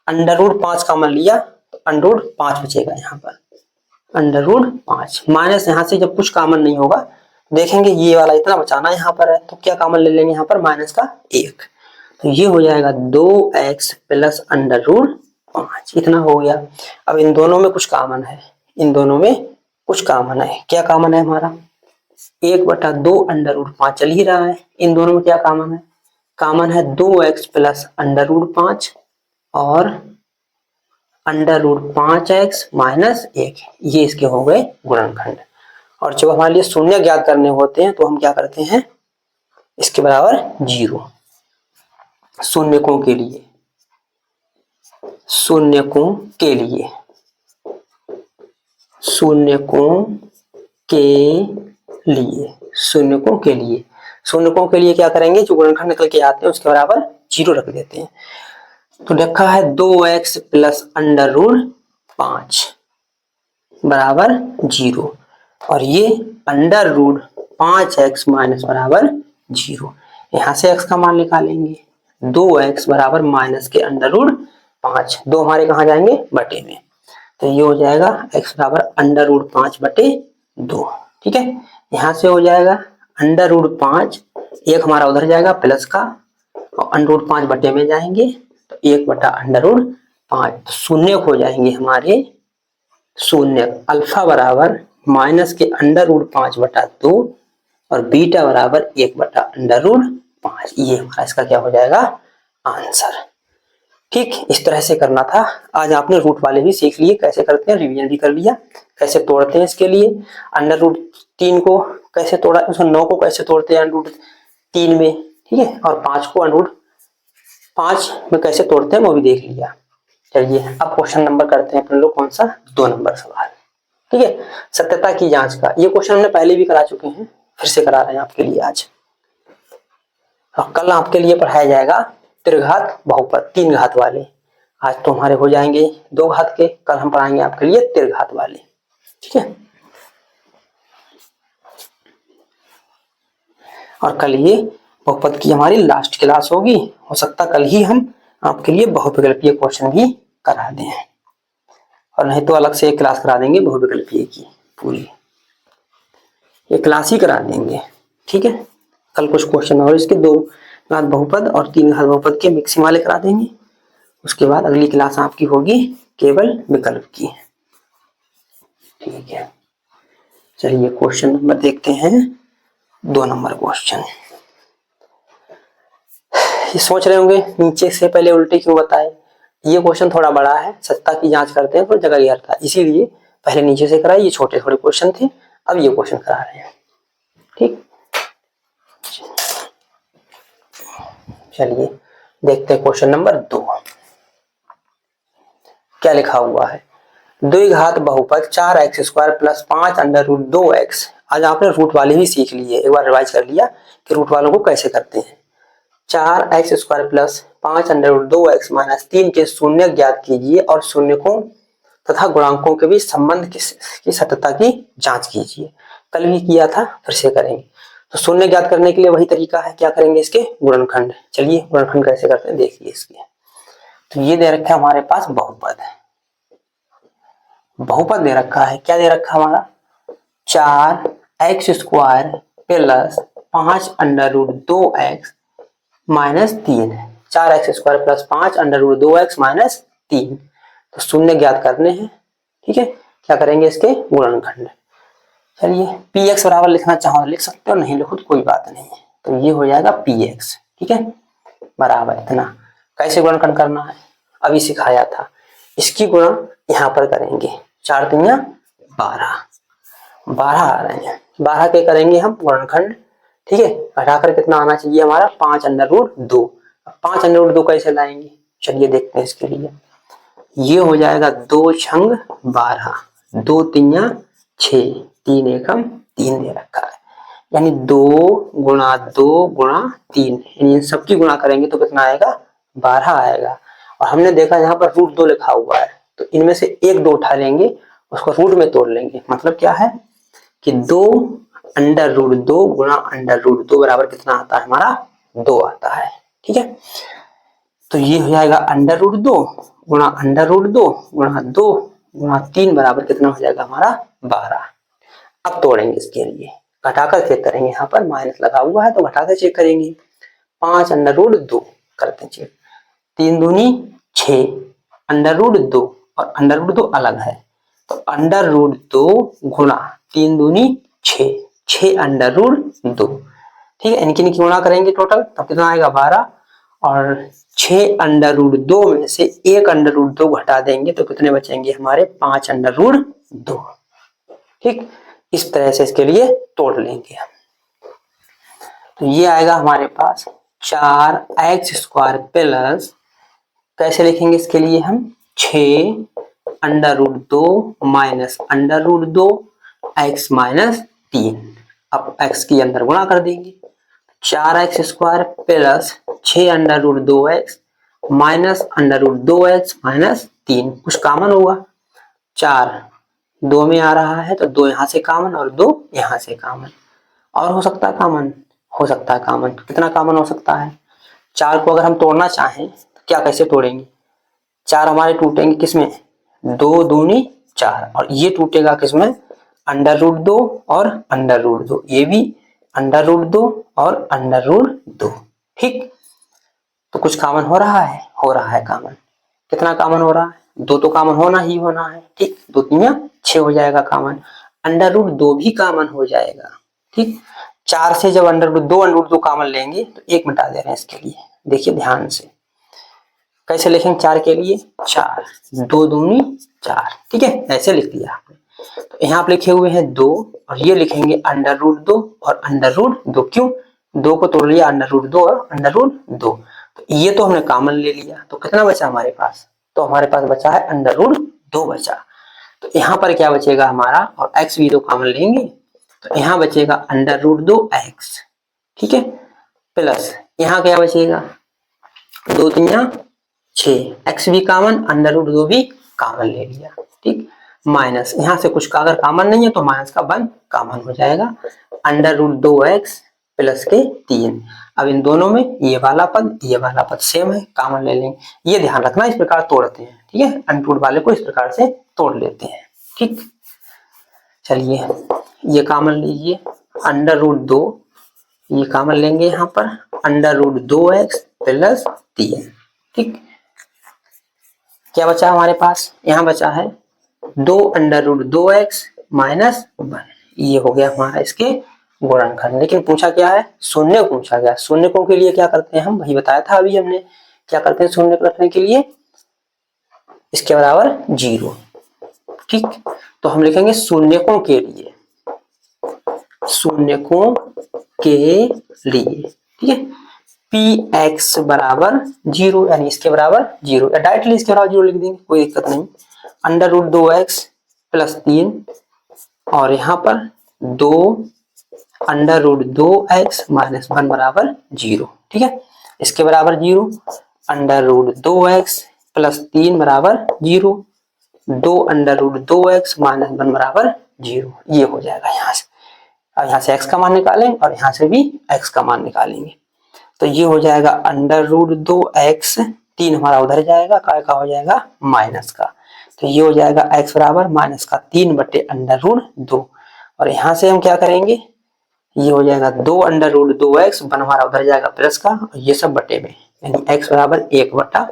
√5 कामन लिया तो √5 बचेगा यहाँ पर, √5 माइनस यहाँ से जब कुछ कामन नहीं होगा देखेंगे ये वाला इतना बचाना यहाँ पर है तो क्या कामन ले लेंगे यहाँ पर, माइनस का 1, तो ये हो जाएगा 2x प्लस √5 इतना हो गया। अब इन दोनों में कुछ कामन है, इन दोनों में कुछ कामन है, क्या कामन है हमारा, 1/2 √5 चल ही रहा है, इन दोनों में क्या कामन है, कामन है 2x प्लस √5 और √5x माइनस 1, ये इसके हो गए गुणनखंड। और जब हमारे लिए शून्य ज्ञात करने होते हैं तो हम क्या करते हैं, इसके बराबर 0, शून्यकों के लिए, शून्यकों के लिए, शून्यकों के लिए, शून्यकों के लिए, शून्यकों के लिए क्या करेंगे, जो गुणनखंड निकल के आते हैं उसके बराबर 0 रख देते हैं। तो लिखा है 2x प्लस √5 बराबर 0 और ये √5x माइनस बराबर 0। यहाँ से x का मान निकालेंगे, 2x बराबर माइनस के √5, 2 हमारे कहाँ जाएंगे, बटे में, तो ये हो जाएगा x बराबर √5/2। ठीक है, यहाँ से हो जाएगा √5, एक हमारा उधर जाएगा प्लस का और √5 बटे में जाएंगे तो 1/√5, तो शून्य हो जाएंगे हमारे, शून्य अल्फा बराबर माइनस के √5/2 और बीटा बराबर 1/√5, ये हमारा इसका क्या हो जाएगा, आंसर। ठीक, इस तरह से करना था। आज आपने रूट वाले भी सीख लिए, कैसे करते हैं, रिवीजन भी कर लिया, कैसे तोड़ते हैं इसके लिए, √3 को कैसे तोड़ा, उसमें 9 को कैसे तोड़ते हैं √3 में, ठीक है, और 5 को 5 में कैसे तोड़ते हैं वो भी देख लिया। चलिए अब क्वेश्चन नंबर करते हैं अपने लोग, कौन सा, 2 नंबर सवाल। ठीक है, सत्यता की जांच का। ये क्वेश्चन हमने पहले भी करा चुके हैं, फिर से करा रहे हैं आपके लिए आज। और कल आपके लिए पढ़ाया जाएगा त्रिघात बहुपद, 3 घात वाले। आज तो हमारे हो जाएंगे 2 घात के, कल हम पढ़ाएंगे आपके लिए त्रिघात वाले। ठीक है, और कल ये बहुपद की हमारी लास्ट क्लास होगी। हो सकता कल ही हम आपके लिए बहुविकल्पीय क्वेश्चन भी करा दें, और नहीं तो अलग से एक क्लास करा देंगे बहुविकल्पीय की पूरी, ये क्लास ही करा देंगे। ठीक है, कल कुछ क्वेश्चन और इसके 2 घात बहुपद और 3 घात बहुपद के मिक्सिंग वाले करा देंगे। उसके बाद अगली क्लास आपकी होगी केवल विकल्प की। ठीक है, चलिए क्वेश्चन नंबर देखते हैं, 2 नंबर क्वेश्चन। ये सोच रहे होंगे नीचे से पहले उल्टे क्यों बताए। ये क्वेश्चन थोड़ा बड़ा है, सत्ता की जांच करते हैं तो जगह घेर था, इसीलिए पहले नीचे से कराए। ये छोटे थोड़े क्वेश्चन थे, अब ये क्वेश्चन करा रहे हैं। ठीक, चलिए देखते हैं क्वेश्चन नंबर 2 क्या लिखा हुआ है। द्विघात बहुपद 4x² plus 5 under root 2x। आज आपने रूट वाले भी सीख लिए, एक बार रिवाइज कर लिया कि रूट वालों को कैसे करते हैं। 4x² plus 5 under root 2x minus 3 के शून्य ज्ञात कीजिए और शून्यकों तथा गुणांकों के बीच संबंध की सत्यता की जांच कीजिए। कल भी किया था, फिर से करेंगे। तो शून्य ज्ञात करने के लिए वही तरीका है, क्या करेंगे, इसके गुणनखंड। चलिए गुणनखंड कैसे करते हैं देखिए इसके। तो ये दे रखा है हमारे पास बहुपद है, बहुपद दे रखा है, क्या दे रखा है हमारा, 4x² plus 5 under root 2x minus 3। 4x² plus 5 under root 2x minus 3। तो शून्य ज्ञात करने हैं। ठीक है, क्या करेंगे, इसके गुणनखंड। चलिए px बराबर लिखना चाहो लिख सकते हो, नहीं लिखो तो कोई बात नहीं है। तो ये हो जाएगा px। ठीक है, बराबर इतना। कैसे गुणनखंड करना है अभी सिखाया था। इसकी गुणा यहाँ पर करेंगे, 4 3 12, 12 आ रहे हैं, 12 के करेंगे हम गुणनखंड। ठीक है, घटाकर कितना आना चाहिए हमारा, 5 अंडर रूट 2। 5 अंडर रूट 2 कैसे लाएंगे, चलिए देखते हैं इसके लिए। ये हो जाएगा 2 छंग 12, 2 3 6, 3 एकम 3 दे रखा है, यानी 2 गुणा 2 गुणा 3, इन सबकी गुणा करेंगे तो कितना आएगा, 12 आएगा। और हमने देखा यहाँ पर रूट 2 लिखा हुआ है, तो इनमें से 1 2 उठा लेंगे, उसको रूट में तोड़ लेंगे। मतलब क्या है कि 2 अंडर रूट 2 गुणा अंडर रूट 2 बराबर कितना आता है हमारा, 2 आता है। ठीक है, तो ये हो जाएगा अंडर रूट 2 गुणा अंडर रूट 2 गुणा 2 गुणा 3 बराबर कितना हो जाएगा हमारा, 12। अब तोड़ेंगे इसके लिए, घटाकर चेक करेंगे, यहाँ पर माइनस लगा हुआ है तो घटाकर चेक करेंगे। 5 अंडर रूट 2 करते हैं चेक, 3 दूनी 6, अंडर रूट 2 और अंडर रूट 2 अलग है, तो अंडर रूट 2 गुणा 3 दूनी 6, 6 अंडर रूट 2। ठीक है, इनकी गुणा करेंगे टोटल, तब कितना आएगा 12। और 6 अंडर रूट 2 में से 1 अंडर रूट 2 घटा देंगे तो कितने बचेंगे हमारे, 5 अंडर रूट 2। ठीक, इस तरह से इसके लिए तोड़ लेंगे। तो ये आएगा हमारे पास 4x² प्लस, कैसे लिखेंगे इसके लिए हम, 6 under root 2 minus under root 2 x minus 3। अब x की अंदर गुणा कर देंगे, 4x² plus 6 under root 2x minus under root 2x minus 3। कुछ कॉमन होगा, 4 2 में आ रहा है तो 2 यहाँ से कॉमन और 2 यहाँ से कॉमन। और हो सकता है कॉमन, हो सकता है कॉमन, कितना कॉमन हो सकता है, 4 को अगर हम तोड़ना चाहें तो क्या कैसे तोड़ेंगे, 4 हमारे टूटेंगे किसमें, 2 दूनी 4, और ये टूटेगा किसमें, अंडर रूट 2 और अंडर रूट 2, ये भी अंडर रूट 2 और अंडर रूट 2। ठीक, तो कुछ कॉमन हो रहा है, हो रहा है कॉमन। कितना कॉमन हो रहा है, 2 तो कॉमन होना ही होना है। ठीक, 2 3 6 हो जाएगा कॉमन, अंडर रूट 2 भी कॉमन हो जाएगा। ठीक, 4 से जब अंडर रूट 2 कॉमन लेंगे तो 1 मिटा दे रहे हैं इसके लिए, देखिए ध्यान से कैसे लिखेंगे, 4 के लिए 4, 2 दूनी 4। ठीक है, ऐसे लिख दिया आपने। तो यहाँ आप लिखे हुए हैं 2 और ये लिखेंगे अंडर रूट 2 और अंडर रूट 2। क्यों, 2 को तोड़ लिया, अंडर रूट 2 और अंडर रूट 2, ये तो हमने कॉमन ले लिया, तो कितना बचा हमारे पास, तो हमारे पास बचा है अंडर रूट 2 बचा। तो यहाँ पर क्या बचेगा हमारा, और x भी तो कॉमन लेंगे, तो यहाँ बचेगा अंडर रूट 2x, ठीक है, प्लस यहाँ क्या बचेगा 2 3 6, x भी कॉमन, अंडर रूट 2 भी कॉमन ले लिया, ठीक, माइनस यहाँ से कुछ का अगर कॉमन नहीं है तो माइनस का 1 कॉमन हो जाएगा, अंडर रूट 2x प्लस के 3। अब इन दोनों में ये वाला पद सेम है, कॉमन ले लेंगे, ये ध्यान रखना इस प्रकार तोड़ते हैं, ठीक है, अनरूट वाले को इस प्रकार से तोड़ लेते हैं, ठीक। चलिए ये कॉमन लीजिए, अंडर रूट 2, ये कॉमन लेंगे यहाँ पर, अंडर रूट 2x प्लस 3, ठीक। क्या बचा हमारे पास, यहाँ बचा है 2 अंडर रूट 2x माइनस 1, ये हो गया हमारा इसके गुणनखंड। लेकिन पूछा क्या है, शून्य पूछा गया, शून्य को के लिए क्या करते हैं हम, वही बताया था अभी हमने, क्या करते हैं शून्य रखने के लिए, इसके बराबर 0, ठीक। तो हम लिखेंगे शून्यकों के लिए, शून्यकों के लिए, ठीक है, px बराबर 0 यानी इसके बराबर 0, या डायरेक्टली इसके बराबर 0 लिख देंगे, कोई दिक्कत नहीं, अंडर रूट 2x प्लस 3 और यहाँ पर 2 अंडर रूट 2x माइनस 1 बराबर 0, ठीक है, इसके बराबर 0, अंडर रूट 2x प्लस 3 बराबर 0, 2 अंडर रूट 2x माइनस 1 बराबर 0, ये हो जाएगा यहाँ से। अब यहाँ से x का मान निकालेंगे और यहाँ से भी x का मान निकालेंगे, तो ये हो जाएगा अंडर रूट 2x, 3 हमारा उधर जाएगा, काय का हो जाएगा माइनस का, तो ये हो जाएगा x बराबर माइनस का 3 बटे अंडर रूट 2, और यहाँ से हम क्या करेंगे, ये हो जाएगा 2 अंडर रूट 2x, 1 हमारा उधर जाएगा प्लस का, और ये सब बटे में, यानी x बराबर 1 बटा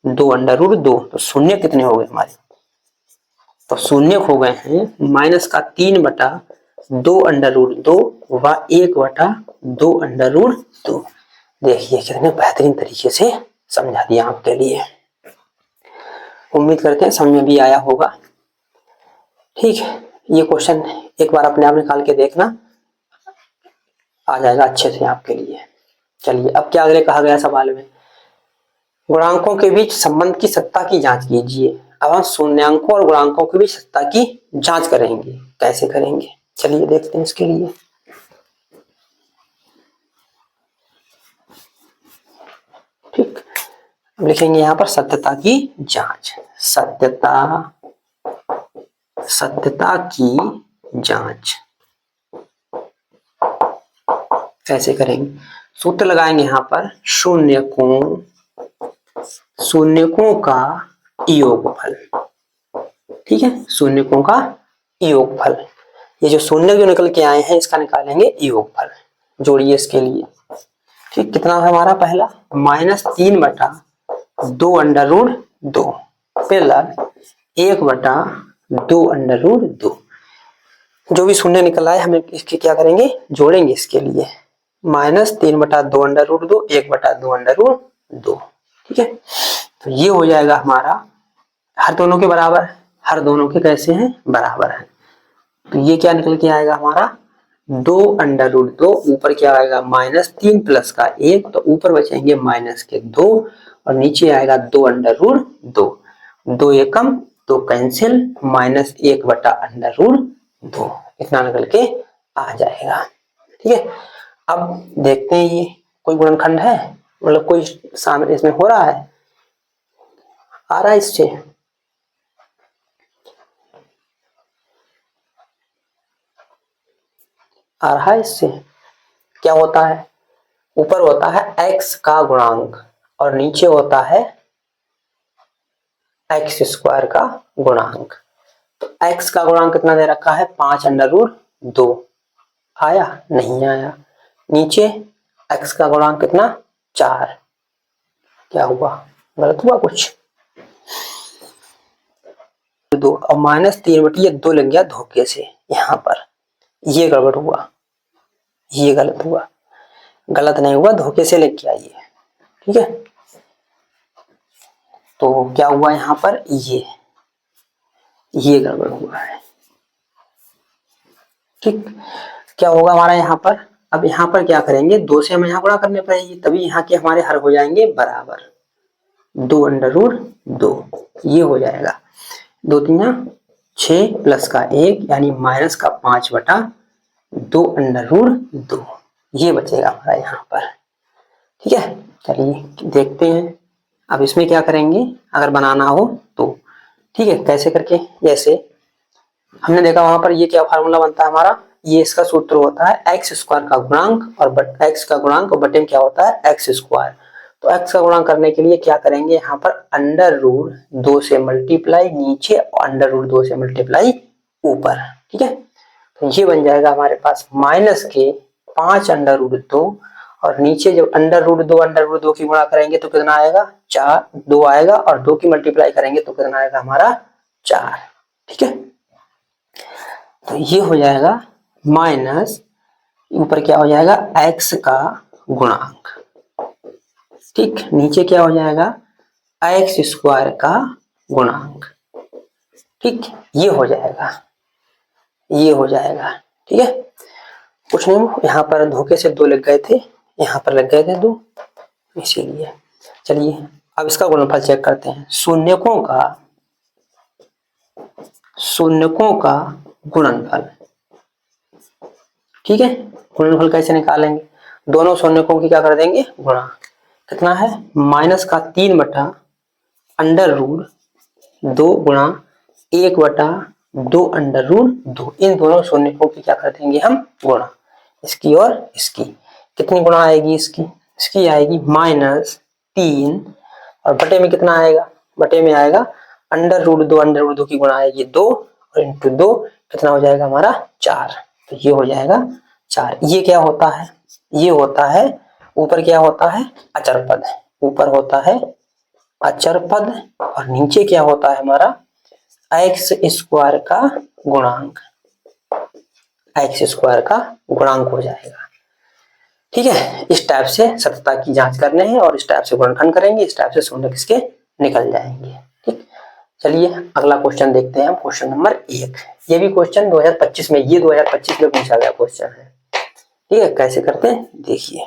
2 अंडर रूट 2, तो शून्य कितने हो गए हमारे, तो शून्य हो गए हैं माइनस का 3 बटा 2 अंडर रूट 2 व 1 बटा 2 अंडर रूट 2। देखिए कितने बेहतरीन तरीके से समझा दिया आपके लिए, उम्मीद करते हैं समझ में भी आया होगा, ठीक है। ये क्वेश्चन एक बार अपने आप निकाल के देखना, आ जाएगा अच्छे से आपके लिए। चलिए अब क्या अगले कहा गया सवाल में, गुणांकों के बीच संबंध की सत्ता की जांच कीजिए। अब हम शून्यांकों और गुणांकों के बीच सत्ता की जांच करेंगे, कैसे करेंगे चलिए देखते हैं इसके लिए। ठीक, लिखेंगे यहाँ पर सत्यता की जांच, सत्यता की जांच कैसे करेंगे, सूत्र लगाएंगे यहाँ पर, शून्यकों का योगफल, ठीक है, शून्यकों का योगफल, ये जो शून्य जो निकल के आए हैं इसका निकालेंगे योगफल, जोड़िए इसके लिए, ठीक, कितना है हमारा पहला -3 बटा 2 अंडर रूट 2 प्लस 1 बटा 2 अंडर रूट 2, जो भी शून्य निकल आए हमें इसके क्या करेंगे जोड़ेंगे इसके लिए, -3 बटा 2 अंडर रूट 2, 1 बटा 2 अंडर रूट 2, ठीक है। तो ये हो जाएगा हमारा हर दोनों के बराबर, हर दोनों के कैसे हैं बराबर हैं, तो ये क्या निकल के आएगा हमारा 2 अंडर रूट 2, ऊपर क्या आएगा -3 प्लस का 1, तो ऊपर बचेंगे माइनस के 2 और नीचे आएगा 2 अंडर रूट 2, 2 एकम 2 कैंसिल, -1 बटा अंडर रूट 2, इतना निकल के आ जाएगा, ठीक है। अब देखते हैं ये कोई गुणनखंड है, मतलब कोई सामने इसमें हो रहा है, आ रहा है इससे, आ रहा है इससे, क्या होता है, ऊपर होता है x का गुणांक और नीचे होता है x स्क्वायर का गुणांक, तो x का गुणांक कितना दे रखा है 5 अंडर रूट 2, आया नहीं आया, नीचे x का गुणांक कितना 4, क्या हुआ गलत हुआ कुछ, 2 और -3 बटी ये 2 लग गया धोखे से यहाँ पर, ये गड़बड़ हुआ, ये गलत हुआ, गलत नहीं हुआ धोखे से लेके आइए, ठीक है। तो क्या हुआ यहाँ पर, ये गड़बड़ हुआ है, ठीक। क्या होगा हमारा यहाँ पर अब यहाँ पर क्या करेंगे, 2 से हमें यहाँ गुणा करने पड़ेगी, तभी यहाँ के हमारे हर हो जाएंगे बराबर, 2√2 ये हो जाएगा। 2 3 6 प्लस का 1 यानी माइनस का 5/2√2 ये बचेगा हमारा यहाँ पर। ठीक है, चलिए देखते हैं अब इसमें क्या करेंगे अगर बनाना हो तो। ठीक है, कैसे करके, जैसे हमने देखा वहां पर ये क्या फार्मूला बनता है हमारा, ये इसका सूत्र होता है एक्स स्क्वायर का गुणांक और एक्स का गुणांक और बटे में क्या होता है एक्स स्क्वायर। तो एक्स का गुणांक करने के लिए क्या करेंगे, यहाँ पर √2 से मल्टीप्लाई नीचे और √2 से मल्टीप्लाई ऊपर। ठीक है, तो ये बन जाएगा हमारे पास माइनस के 5√2 और नीचे जब √2 की गुणा करेंगे तो कितना आएगा 4, 2 आएगा और 2 की मल्टीप्लाई करेंगे तो कितना आएगा हमारा 4। ठीक है, तो ये हो जाएगा माइनस ऊपर क्या हो जाएगा x का गुणांक, ठीक, नीचे क्या हो जाएगा x स्क्वायर का गुणांक। ठीक, ये हो जाएगा, ये हो जाएगा। ठीक है, कुछ नहीं, यहाँ पर धोखे से 2 लग गए थे, यहाँ पर लग गए थे 2 इसीलिए। चलिए अब इसका गुणनफल चेक करते हैं, शून्यकों का गुणनफल। ठीक है, गुणनफल कैसे निकालेंगे, दोनों शून्यकों की क्या कर देंगे गुणा, कितना है माइनस का 3/√2 गुणा 1/2√2, इन दोनों शून्यकों की क्या कर देंगे हम गुणा, इसकी और इसकी। कितनी गुणा आएगी इसकी आएगी -3 और बटे में कितना आएगा, बटे में आएगा √2 की गुणा आएगी 2 और इंटू 2 कितना हो जाएगा हमारा 4, तो ये हो जाएगा 4। ये क्या होता है, ये होता है ऊपर क्या होता है अचर पद, ऊपर होता है अचर पद और नीचे क्या होता है हमारा एक्स स्क्वायर का गुणांक, एक्स स्क्वायर का गुणांक हो जाएगा। ठीक है, इस टाइप से सत्यता की जांच करने हैं और इस टाइप से गुणनखंड करेंगे, इस टाइप से शून्य किसके निकल जाएंगे। ठीक, चलिए अगला क्वेश्चन देखते हैं हम, क्वेश्चन नंबर 1। ये भी क्वेश्चन 2025 में, ये 2025 में पूछा गया क्वेश्चन है। ठीक है, कैसे करते हैं देखिए,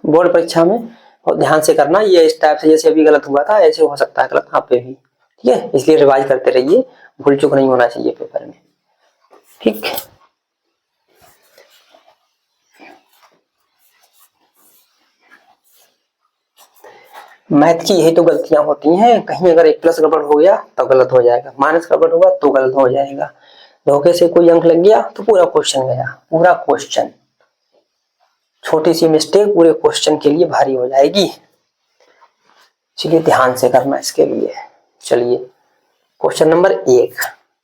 बोर्ड परीक्षा में और ध्यान से करना, ये इस टाइप से जैसे अभी गलत हुआ था ऐसे हो सकता है गलत आप पे भी। ठीक है, इसलिए रिवाइज करते रहिए, भूल चूक नहीं होना चाहिए पेपर में। ठीक, मैथ की यही तो गलतियां होती हैं, कहीं अगर 1 प्लस गड़बड़ हो गया तो गलत हो जाएगा, माइनस गड़बड़ होगा तो गलत हो जाएगा, धोखे से कोई अंक लग गया तो पूरा क्वेश्चन गया, पूरा क्वेश्चन। छोटी सी मिस्टेक पूरे क्वेश्चन के लिए भारी हो जाएगी, चलिए ध्यान से करना इसके लिए। चलिए क्वेश्चन नंबर 1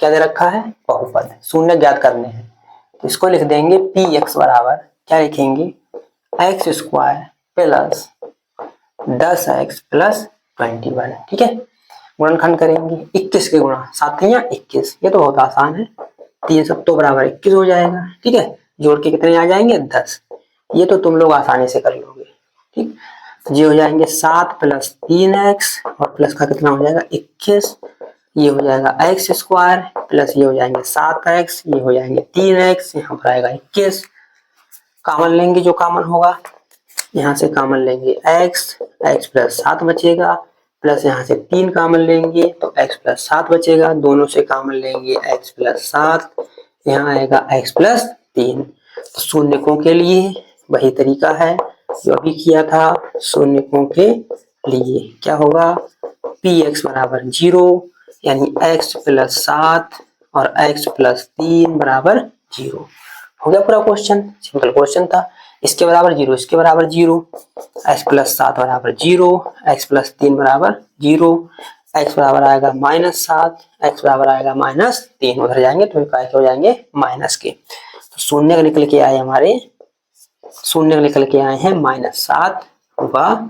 क्या दे रखा है, बहुपद, शून्य ज्ञात करने हैं, तो इसको लिख देंगे px बराबर क्या लिखेंगे x square plus 10x plus 21। ठीक है, गुणनखंड करेंगे 21 के गुणा 7 या 21, ये तो बहुत आसान है, 3 7 बराबर 21 हो जाएगा। ठीक है, जोड़ के कितने आ जाएंगे 10, ये तो तुम लोग आसानी से कर लोगे। ठीक, तो ये हो जाएंगे 7 प्लस 3x और प्लस का कितना हो जाएगा 21, ये हो जाएगा x स्क्वायर प्लस ये हो जाएंगे 7x, ये हो जाएंगे 3x, यहाँ पर आएगा 21। कॉमन लेंगे जो कॉमन होगा, यहाँ से कॉमन लेंगे x प्लस 7 बचेगा, प्लस यहाँ से 3 कॉमन लेंगे तो x प्लस 7 बचेगा, दोनों से कॉमन लेंगे x प्लस 7, यहाँ आएगा x प्लस 3। तो शून्यकों के लिए वही तरीका है जो अभी किया था, शून्यकों के लिए क्या होगा px बराबर 0 यानी x प्लस 7 और x प्लस 3 बराबर 0 हो गया पूरा क्वेश्चन, सिंपल क्वेश्चन था। इसके बराबर 0, इसके बराबर 0, x प्लस 7 बराबर 0, x प्लस 3 बराबर 0, x बराबर आएगा -7, x बराबर आएगा -3, उधर जाएंगे तो क्या हो जाएंगे माइनस के, तो शून्य निकल के आए हमारे, शून्य निकल के आए हैं -7 व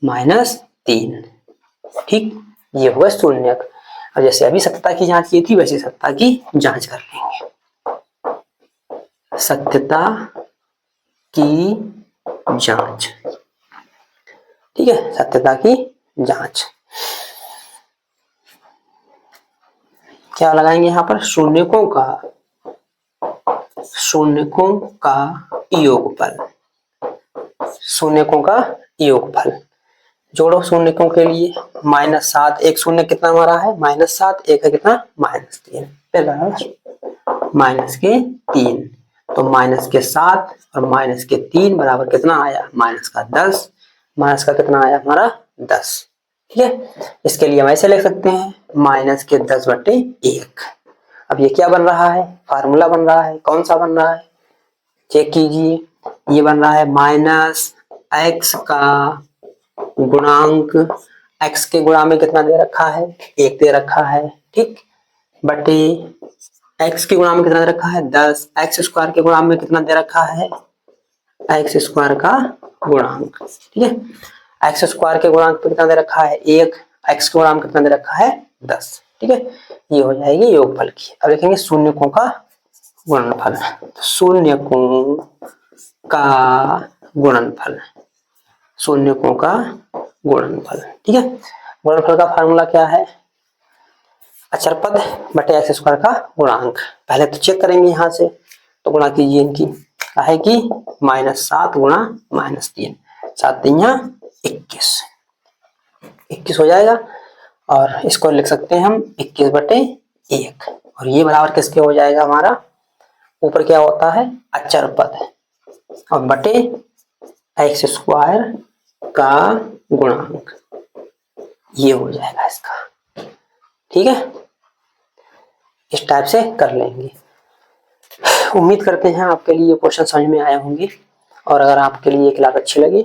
-3। ठीक, ये हुआ शून्य। अब जैसे अभी सत्यता की जांच की थी वैसे सत्यता की जांच कर लेंगे। सत्यता की जांच। ठीक है, सत्यता की जांच। क्या लगाएंगे यहाँ पर? शून्यकों का योगफल। शून्यकों का योगफल जोड़ो शून्यकों के लिए। -7, एक शून्य कितना हमारा है? -7, एक है कितना? -3, माइनस के 3, तो -7 और -3 बराबर कितना आया? -10। माइनस का कितना आया हमारा? 10। ठीक है, इसके लिए हम ऐसे लिख सकते हैं -10/1। अब ये क्या बन रहा है? फार्मूला बन रहा है। कौन सा बन रहा है? चेक कीजिए। ये बन रहा है -x का गुणांक, x के गुणा में कितना दे रखा है? 1 दे रखा है। ठीक, बटे x के गुणा में कितना दे रखा है? 10। x स्क्वायर के गुणा में कितना दे रखा है? x स्क्वायर का गुणांक। ठीक है, x स्क्वायर के गुणांक पे कितना दे रखा है? 1। x के गुणा में कितना दे रखा है? 10। ठीक है, ये हो जाएगी योगफल की। अब लिखेंगे शून्यकों का गुणनफल। शून्यकों का गुणनफल, शून्यकों का गुणनफल। ठीक है, गुणनफल का फार्मूला क्या है? अचर पद बटे x स्क्वायर का गुणांक। पहले तो चेक करेंगे यहाँ से, तो गुणा कीजिए इनकी। क्या है कि -7 गुणा -3, 7 3 21, 21 हो जाएगा। और इसको लिख सकते हैं हम 21/1। और ये बराबर किसके हो जाएगा? हमारा ऊपर क्या होता है? अचर पद, और बटे x स्क्वायर का गुणांक, ये हो जाएगा इसका। ठीक है, इस टाइप से कर लेंगे। उम्मीद करते हैं आपके लिए क्वेश्चन समझ में आए होंगे। और अगर आपके लिए ये क्लास अच्छी लगी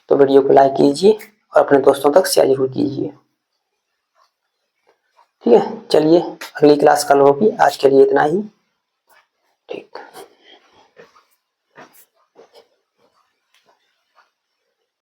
तो वीडियो को लाइक कीजिए और अपने दोस्तों तक शेयर जरूर कीजिए। ठीक है, चलिए अगली क्लास कल होगी। आज के लिए इतना ही। ठीक।